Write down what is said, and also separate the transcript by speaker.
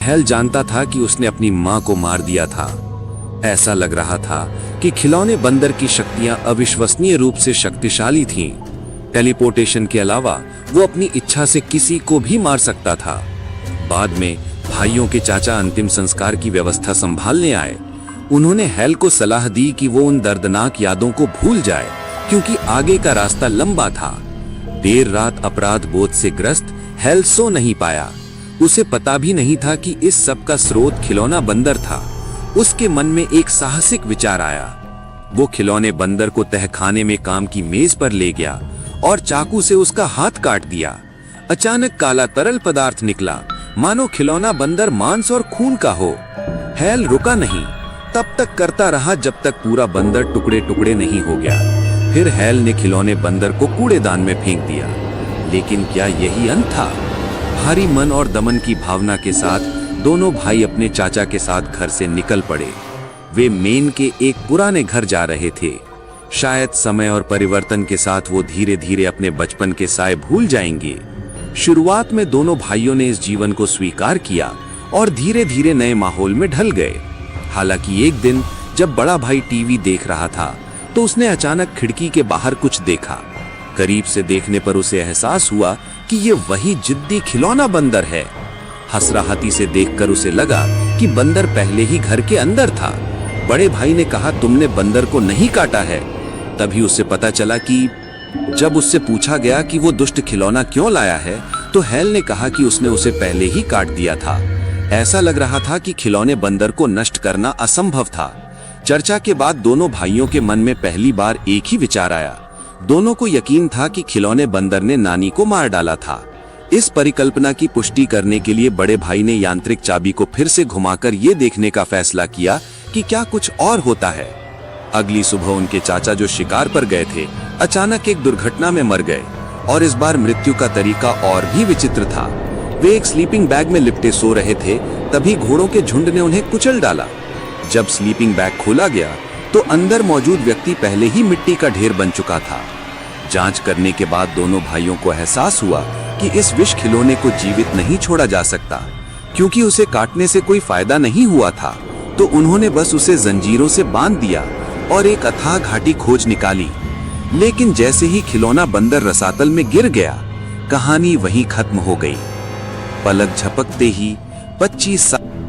Speaker 1: Hello जानता था कि उसने अपनी मां को मार दिया था। ऐसा लग रहा था कि खिलौने बंदर की शक्तियां अविश्वसनीय रूप से शक्तिशाली थीं। टेलीपोर्टेशन के अलावा वो अपनी इच्छा से किसी को भी मार सकता था। बाद में भाइयों के चाचा अंतिम संस्कार की व्यवस्था संभालने आए। उन्होंने हेल को सलाह दी कि वो उन दर्दनाक यादों को भूल जाए, क्योंकि आगे का रास्ता लंबा था। देर रात अपराध बोध से ग्रस्त हेल सो नहीं पाया। उसे पता भी नहीं था कि इस सब का स्रोत खिलौना बंदर था। उसके मन में एक साहसिक विचार आया। वो खिलौने बंदर को तहखाने में काम की मेज पर ले गया और चाकू से उसका हाथ काट दिया। अचानक काला तरल पदार्थ निकला, मानो खिलौना बंदर मांस और खून का हो। हेल रुका नहीं, तब तक करता रहा जब तक पूरा बंदर टुकड़े टुकड़े नहीं हो गया। फिर हेल ने खिलौने बंदर को कूड़ेदान में फेंक दिया। लेकिन क्या यही अंत था? भारी मन और दमन की भावना के साथ दोनों भाई अपने चाचा के साथ घर से निकल पड़े। वे मेन के एक पुराने घर जा रहे थे। शायद समय और परिवर्तन के साथ वो धीरे धीरे अपने बचपन के साए भूल जाएंगे। शुरुआत में दोनों भाइयों ने इस जीवन को स्वीकार किया और धीरे धीरे नए माहौल में ढल गए। हालांकि एक दिन जब बड़ा भाई टीवी देख रहा था तो उसने अचानक खिड़की के बाहर कुछ देखा। करीब से देखने पर उसे एहसास हुआ कि ये वही जिद्दी खिलौना बंदर है। हंसराहती से देखकर उसे लगा कि बंदर पहले ही घर के अंदर था। बड़े भाई ने कहा, तुमने बंदर को नहीं काटा है। तभी उसे पता चला कि जब उससे पूछा गया कि वो दुष्ट खिलौना क्यों लाया है, तो हेल ने कहा कि उसने उसे पहले ही काट दिया था। ऐसा लग रहा था कि खिलौने बंदर को नष्ट करना असंभव था। चर्चा के बाद दोनों भाइयों के मन में पहली बार एक ही विचार आया। दोनों को यकीन था कि खिलौने बंदर ने नानी को मार डाला था। इस परिकल्पना की पुष्टि करने के लिए बड़े भाई ने यांत्रिक चाबी को फिर से घुमाकर ये देखने का फैसला किया कि क्या कुछ और होता है। अगली सुबह उनके चाचा जो शिकार पर गए थे, अचानक एक दुर्घटना में मर गए। और इस बार मृत्यु का तरीका और भी विचित्र था। वे एक स्लीपिंग बैग में लिपटे सो रहे थे, तभी घोड़ों के झुंड ने उन्हें कुचल डाला। जब स्लीपिंग बैग खोला गया तो अंदर मौजूद व्यक्ति पहले ही मिट्टी का ढेर बन चुका था। जांच करने के बाद दोनों भाइयों को एहसास हुआ कि इस विष खिलौने को जीवित नहीं छोड़ा जा सकता, क्योंकि उसे काटने से कोई फायदा नहीं हुआ था। तो उन्होंने बस उसे जंजीरों से बांध दिया और एक अथाह घाटी खोज निकाली। लेकिन जैसे ही खिलौना बंदर रसातल में गिर गया, कहानी वहीं खत्म हो गई। पलक झपकते ही 25 साल